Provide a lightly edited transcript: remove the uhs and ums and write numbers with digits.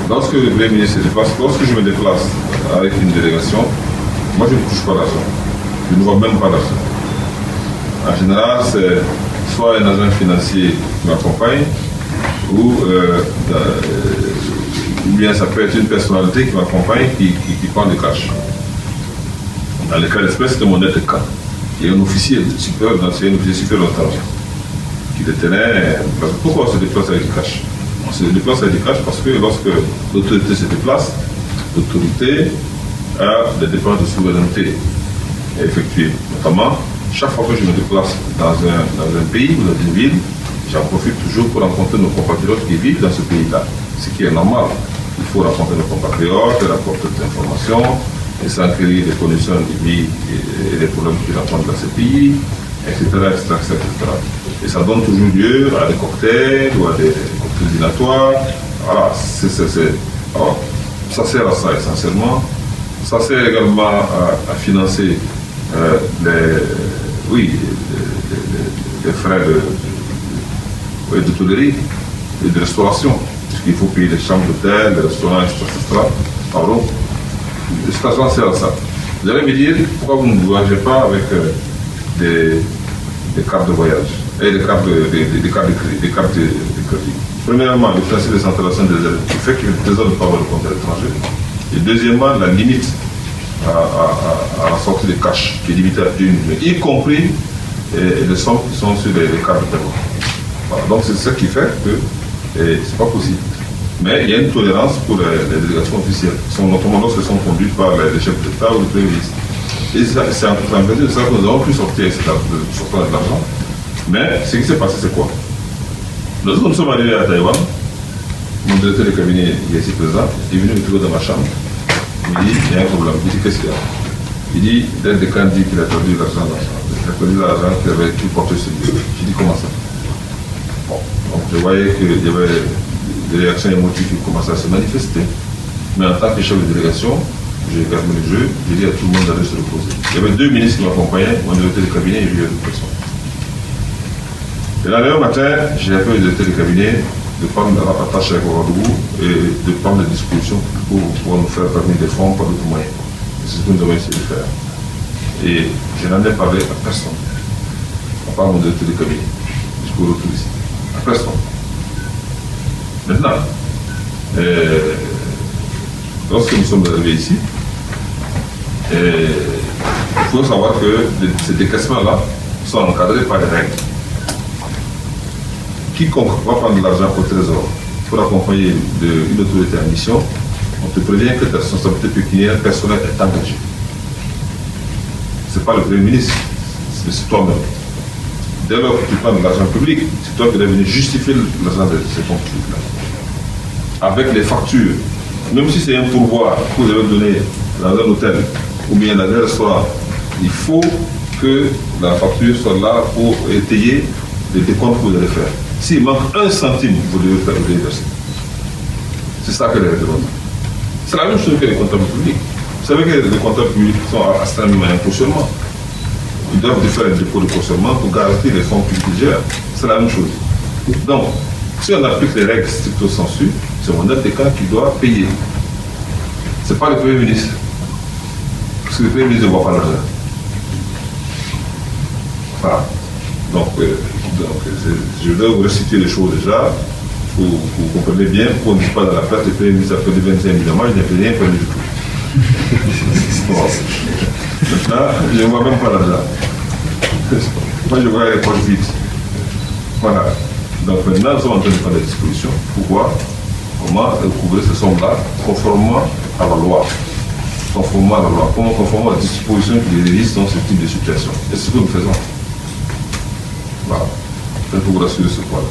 lorsque le Premier ministre se déplace, lorsque je me déplace avec une délégation, moi je ne touche pas l'argent. Je ne vois même pas l'argent. En général, c'est soit un agent financier qui m'accompagne, ou bien ça peut être une personnalité qui m'accompagne qui prend le cash. Dans le cas d'espèce, c'était mon aide de camp. Il y a un officier supérieur d'entraînement qui détenait. Pourquoi on se déplace avec du cash? On se déplace avec du cash parce que lorsque l'autorité se déplace, l'autorité a des dépenses de souveraineté à effectuer. Notamment, chaque fois que je me déplace dans un pays ou dans une ville, j'en profite toujours pour rencontrer nos compatriotes qui vivent dans ce pays-là. Ce qui est normal. Il faut rencontrer nos compatriotes, leur apporter des informations, et s'enquérir des conditions de vie et des problèmes qu'ils rencontrent dans ce pays, etc., etc. Et ça donne toujours lieu à des cocktails ou à des cocktails dînatoires. Voilà, alors, ça sert à ça essentiellement. Ça sert également à financer les frais d'hôtellerie et de restauration, puisqu'il faut payer les chambres d'hôtel, les restaurants, etc. Alors, cet argent sert à ça. Vous allez me dire pourquoi vous ne voyagez pas avec des cartes de voyage et des cartes de crédit. Premièrement, le principe de centralisation des aides qui fait que le trésor ne peut pas avoir de compte à l'étranger. Et deuxièmement, la limite à la sortie de cash qui est limitée à 2 millions, y compris les sommes qui sont sur les cartes de paiement. Voilà, donc c'est ça qui fait que c'est pas possible. Mais il y a une tolérance pour les délégations officielles, notamment lorsqu'elles sont conduites par les chefs d'État ou le Premier ministre. Et c'est en fait de ça que nous avons pu sortir de l'argent. Mais ce qui s'est passé, c'est quoi? Lorsque nous sommes arrivés à Taïwan, mon directeur de cabinet, il est ici présent, il est venu me trouver dans ma chambre. Il me dit, il y a un problème. Je dis, qu'est-ce qu'il y a? Il dit, dès que dit qu'il a perdu l'argent dans la chambre. Il a perdu l'argent qu'il avait tout porté sur lui. Je dis, comment ça? Bon, donc je voyais qu'il y avait des réactions émotives qui commençaient à se manifester. Mais en tant que chef de délégation, j'ai fermé le jeu, j'ai dit à tout le monde d'aller se reposer. Il y avait 2 ministres qui m'accompagnaient, mon directeur de cabinet et une personne. Et là, le même matin, j'ai appelé le directeur de cabinet de prendre la tâche avec Ouagadougou et de prendre des dispositions pour pouvoir nous faire parvenir des fonds par d'autres moyens. C'est ce que nous avons essayé de faire. Et je n'en ai parlé à personne, à part mon directeur de cabinet, jusqu'au retour ici. À personne. Maintenant, lorsque nous sommes arrivés ici, il faut savoir que ces décaissements-là sont encadrés par des règles. Quiconque va prendre de l'argent au trésor pour accompagner une autorité en mission, on te prévient que ta responsabilité pécuniaire personnelle est engagée. Ce n'est pas le Premier ministre, c'est toi-même. Dès lors que tu prends de l'argent public, c'est toi qui dois venir justifier l'argent de ces comptes publics-là. Avec les factures, même si c'est un pourboire que vous avez donné dans un hôtel ou bien dans un restaurant, il faut que la facture soit là pour étayer les décomptes que vous allez faire. S'il manque 1 centime, vous devez faire le verser. C'est ça que les règles demandent. C'est la même chose que les comptables publics. Vous savez que les comptables publics sont astreints à un cautionnement. Ils doivent faire un dépôt de cautionnement pour garantir les fonds qu'ils gèrent. C'est la même chose. Donc, si on applique les règles stricto sensu, c'est mon aide de camp qui doit payer. Ce n'est pas le Premier ministre. Parce que le Premier ministre ne voit pas l'argent. Voilà. Donc, je dois vous restituer les choses déjà. Vous comprenez bien, pour qu'on ne dise pas dans la presse, le Premier ministre a perdu 25 millions. Moi, je n'ai rien perdu du tout. Bon. Maintenant, je ne vois même pas l'argent. Moi, je vois les poches vides. Voilà. Donc maintenant, nous sommes en train de prendre des dispositions pour voir comment recouvrer ces sommes-là conformément à la loi. Conformément à la loi, conformément à la disposition qui existe dans ce type de situation. Et c'est ce que nous faisons. Voilà. Je peux vous rassurer ce point-là.